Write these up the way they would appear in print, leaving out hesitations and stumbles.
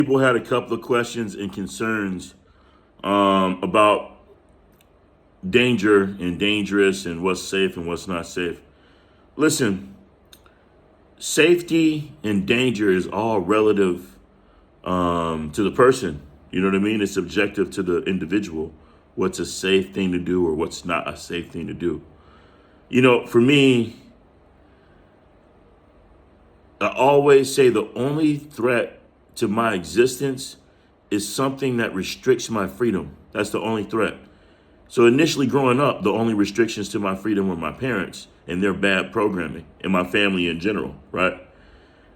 People had a couple of questions and concerns about danger and dangerous and what's safe and what's not safe. Listen, safety and danger is all relative to the person. You know what I mean? It's subjective to the individual. What's a safe thing to do or what's not a safe thing to do. You know, for me, I always say the only threat to my existence is something that restricts my freedom. That's the only threat. So initially growing up, the only restrictions to my freedom were my parents and their bad programming and my family in general, right?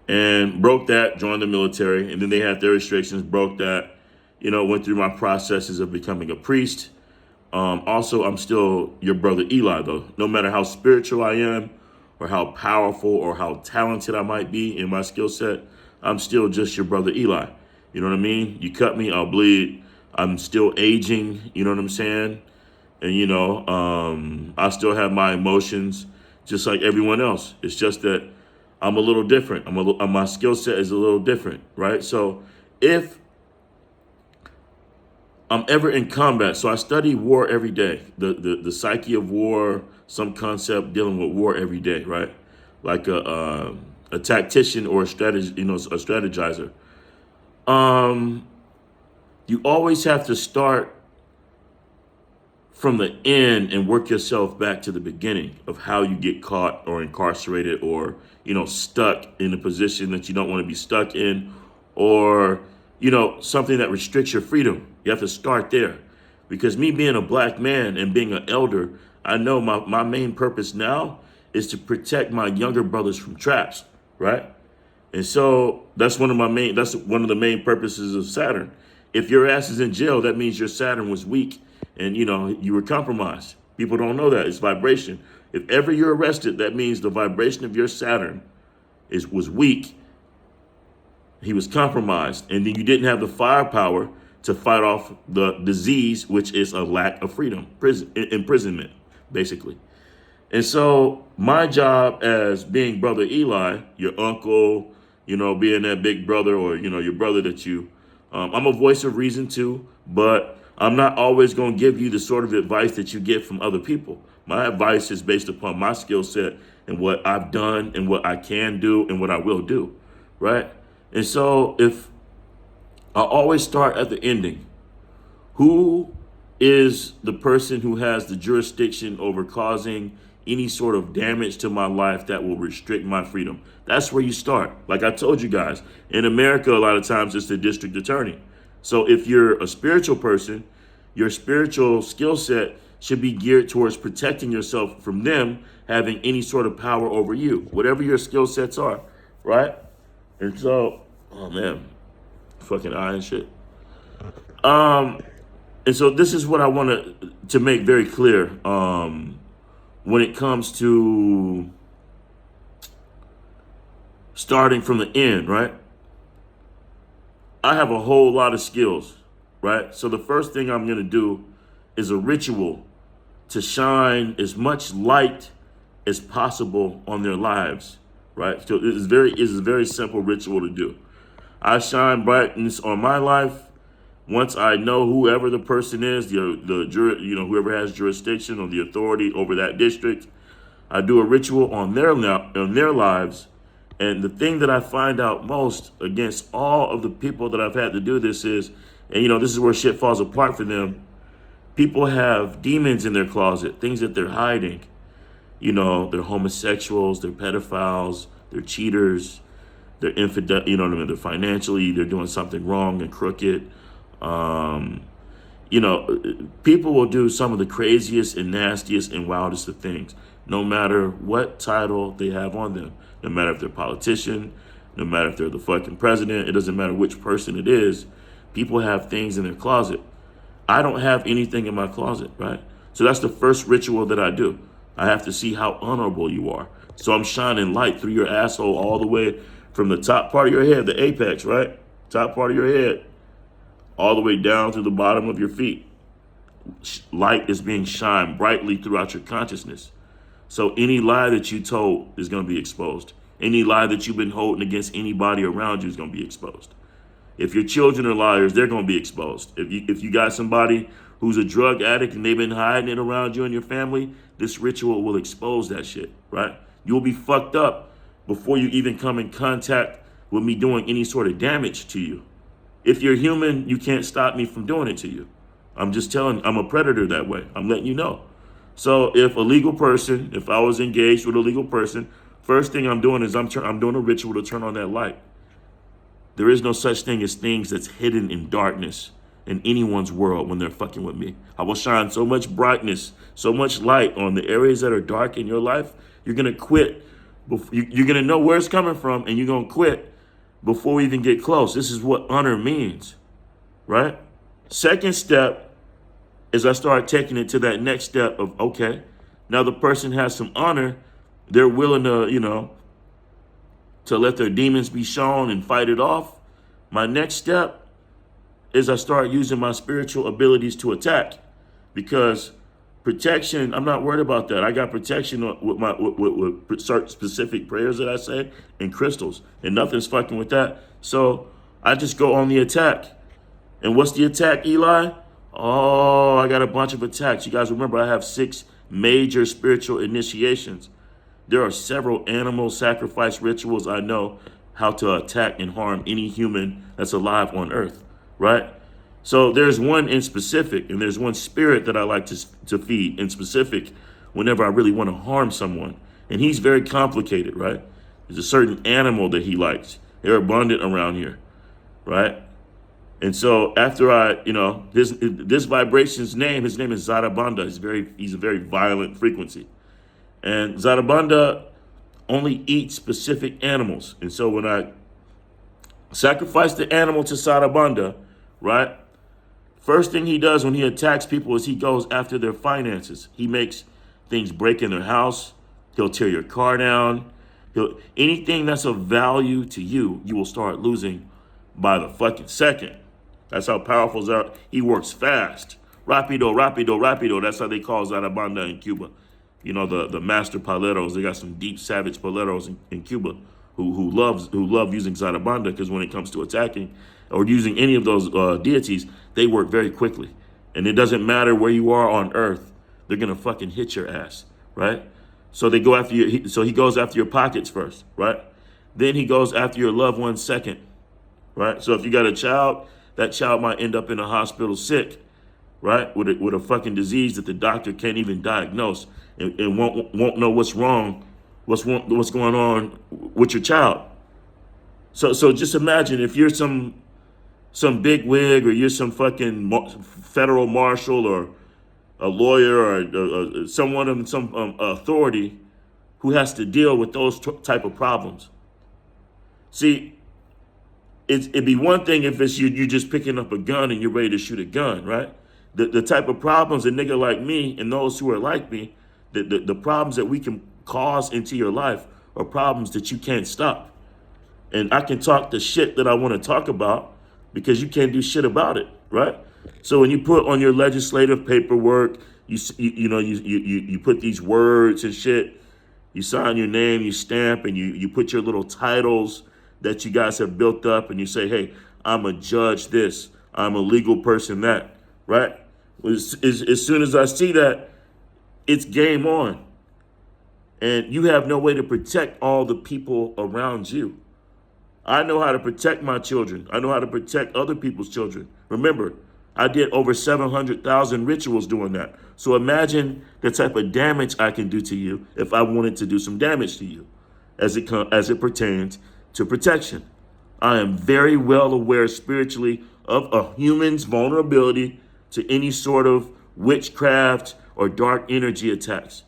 And broke that, joined the military, and then they had their restrictions, broke that, went through my processes of becoming a priest. Also, I'm still your brother Eli, though. No matter how spiritual I am, or how powerful or how talented I might be in my skill set, I'm still just your brother Eli. You know what I mean? You cut me, I'll bleed. I'm still aging, you know what I'm saying? And, I still have my emotions just like everyone else. It's just that I'm a little different. My skill set is a little different, right? So if I'm ever in combat, so I study war every day, the psyche of war, some concept dealing with war every day, right? Like a tactician or a strategizer. Um, you always have to start from the end and work yourself back to the beginning of how you get caught or incarcerated or stuck in a position that you don't want to be stuck in, or something that restricts your freedom. You have to start there, because me being a black man and being an elder, I know my main purpose now is to protect my younger brothers from traps, right? And so that's one of the main purposes of Saturn. If your ass is in jail, that means your Saturn was weak and you were compromised. People don't know that. It's vibration. If ever you're arrested, that means the vibration of your Saturn was weak. He was compromised, and then you didn't have the firepower to fight off the disease, which is a lack of freedom, imprisonment, basically. And so my job as being brother Eli, your uncle, being that big brother, or your brother that I'm a voice of reason too, but I'm not always going to give you the sort of advice that you get from other people. My advice is based upon my skill set and what I've done and what I can do and what I will do, right? And so if I always start at the ending, who is the person who has the jurisdiction over causing any sort of damage to my life that will restrict my freedom? That's where you start. Like I told you guys, in America, a lot of times it's the district attorney. So if you're a spiritual person, your spiritual skill set should be geared towards protecting yourself from them having any sort of power over you, whatever your skill sets are, right? And so, oh man, fucking eye and shit. Um, and so this is what I want to make very clear. When it comes to starting from the end, right? I have a whole lot of skills, right? So the first thing I'm going to do is a ritual to shine as much light as possible on their lives, right? So it's a very simple ritual to do. I shine brightness on my life once I know whoever the person is, whoever has jurisdiction or the authority over that district. I do a ritual on their lives. And the thing that I find out most against all of the people that I've had to do this is, and this is where shit falls apart for them. People have demons in their closet, things that they're hiding. They're homosexuals, they're pedophiles, they're cheaters, they're infidel, they're financially, they're doing something wrong and crooked. People will do some of the craziest and nastiest and wildest of things, no matter what title they have on them, no matter if they're a politician, no matter if they're the fucking president, it doesn't matter which person it is. People have things in their closet. I don't have anything in my closet, right? So that's the first ritual that I do. I have to see how honorable you are. So I'm shining light through your asshole all the way from the top part of your head, the apex, right? Top part of your head, all the way down to the bottom of your feet. Light is being shined brightly throughout your consciousness. So any lie that you told is going to be exposed. Any lie that you've been holding against anybody around you is going to be exposed. If your children are liars, they're going to be exposed. If you got somebody who's a drug addict and they've been hiding it around you and your family, this ritual will expose that shit, right? You'll be fucked up before you even come in contact with me doing any sort of damage to you. If you're human, you can't stop me from doing it to you. I'm just telling, I'm a predator that way. I'm letting you know. So if a legal person, if I was engaged with a legal person, first thing I'm doing is I'm doing a ritual to turn on that light. There is no such thing as things that's hidden in darkness in anyone's world when they're fucking with me. I will shine so much brightness, so much light on the areas that are dark in your life. You're going to quit. You're going to know where it's coming from, and you're going to quit before we even get close. This is what honor means, right? Second step is I start taking it to that next step of, okay, now the person has some honor. They're willing to, to let their demons be shown and fight it off. My next step is I start using my spiritual abilities to attack, because protection, I'm not worried about that. I got protection with certain specific prayers that I say and crystals, and nothing's fucking with that. So I just go on the attack. And what's the attack, Eli? Oh, I got a bunch of attacks. You guys remember I have 6 major spiritual initiations. There are several animal sacrifice rituals I know how to attack and harm any human that's alive on earth, right? So there's one in specific, and there's one spirit that I like to feed in specific whenever I really want to harm someone. And he's very complicated, right? There's a certain animal that he likes. They're abundant around here, right? And so after this vibration's name, his name is Zarabanda. He's a very violent frequency. And Zarabanda only eats specific animals. And so when I sacrifice the animal to Zarabanda, right, first thing he does when he attacks people is he goes after their finances. He makes things break in their house. He'll tear your car down. Anything that's of value to you, you will start losing by the fucking second. That's how powerful Zarabanda. He works fast. Rapido, rapido, rapido. That's how they call Zarabanda in Cuba. You know, the master paleros. They got some deep savage paleros in Cuba who love using Zarabanda, because when it comes to attacking or using any of those deities, they work very quickly. And it doesn't matter where you are on earth, they're gonna fucking hit your ass, right? So they go after you. So he goes after your pockets first, right? Then he goes after your loved ones second, right? So if you got a child, that child might end up in a hospital sick, right? With a fucking disease that the doctor can't even diagnose, and won't know what's wrong, what's going on with your child. So just imagine if you're some big wig, or you're some fucking federal marshal, or a lawyer, or someone of some authority who has to deal with those type of problems. See, it'd be one thing if it's you just picking up a gun and you're ready to shoot a gun, right? The type of problems a nigga like me and those who are like me, the problems that we can cause into your life are problems that you can't stop. And I can talk the shit that I want to talk about because you can't do shit about it, right? So when you put on your legislative paperwork, you put these words and shit, you sign your name, you stamp, and you put your little titles that you guys have built up, and you say, hey, I'm a judge this, I'm a legal person that, right? As soon as I see that, it's game on. And you have no way to protect all the people around you. I know how to protect my children. I know how to protect other people's children. Remember, I did over 700,000 rituals doing that. So imagine the type of damage I can do to you if I wanted to do some damage to you as it pertains to protection. I am very well aware spiritually of a human's vulnerability to any sort of witchcraft or dark energy attacks.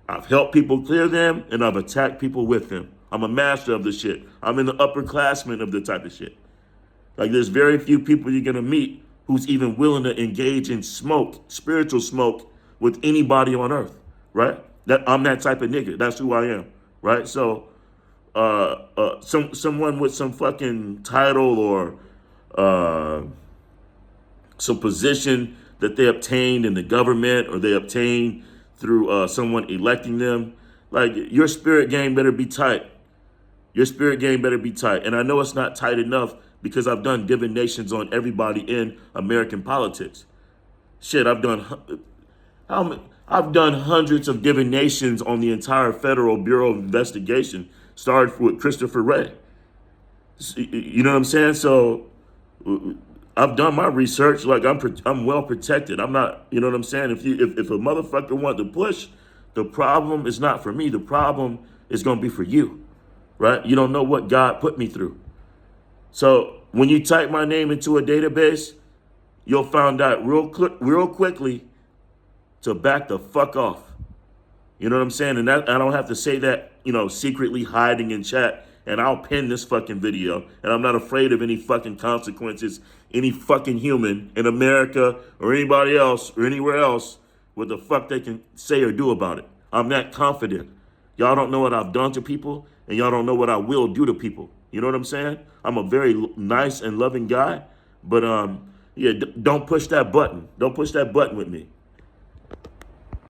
I've helped people clear them, and I've attacked people with them. I'm a master of the shit. I'm in the upperclassmen of the type of shit. Like, there's very few people you're gonna meet who's even willing to engage in smoke, spiritual smoke, with anybody on earth, right? I'm that type of nigga. That's who I am, right? So, someone with some fucking title or some position that they obtained in the government, or they obtained through someone electing them, like, your spirit game better be tight. Your spirit game better be tight. And I know it's not tight enough because I've done divinations on everybody in American politics. Shit, I've done hundreds of divinations on the entire Federal Bureau of Investigation, started with Christopher Wray. You know what I'm saying? So I've done my research. Like I'm well protected. I'm not. You know what I'm saying? If a motherfucker want to push, the problem is not for me. The problem is going to be for you, right? You don't know what God put me through. So when you type my name into a database, you'll find out real quickly to back the fuck off. You know what I'm saying? And that I don't have to say that, secretly hiding in chat. And I'll pin this fucking video. And I'm not afraid of any fucking consequences, any fucking human in America or anybody else or anywhere else, what the fuck they can say or do about it. I'm that confident. Y'all don't know what I've done to people, and y'all don't know what I will do to people. You know what I'm saying? I'm a very nice and loving guy, but yeah, don't push that button. Don't push that button with me.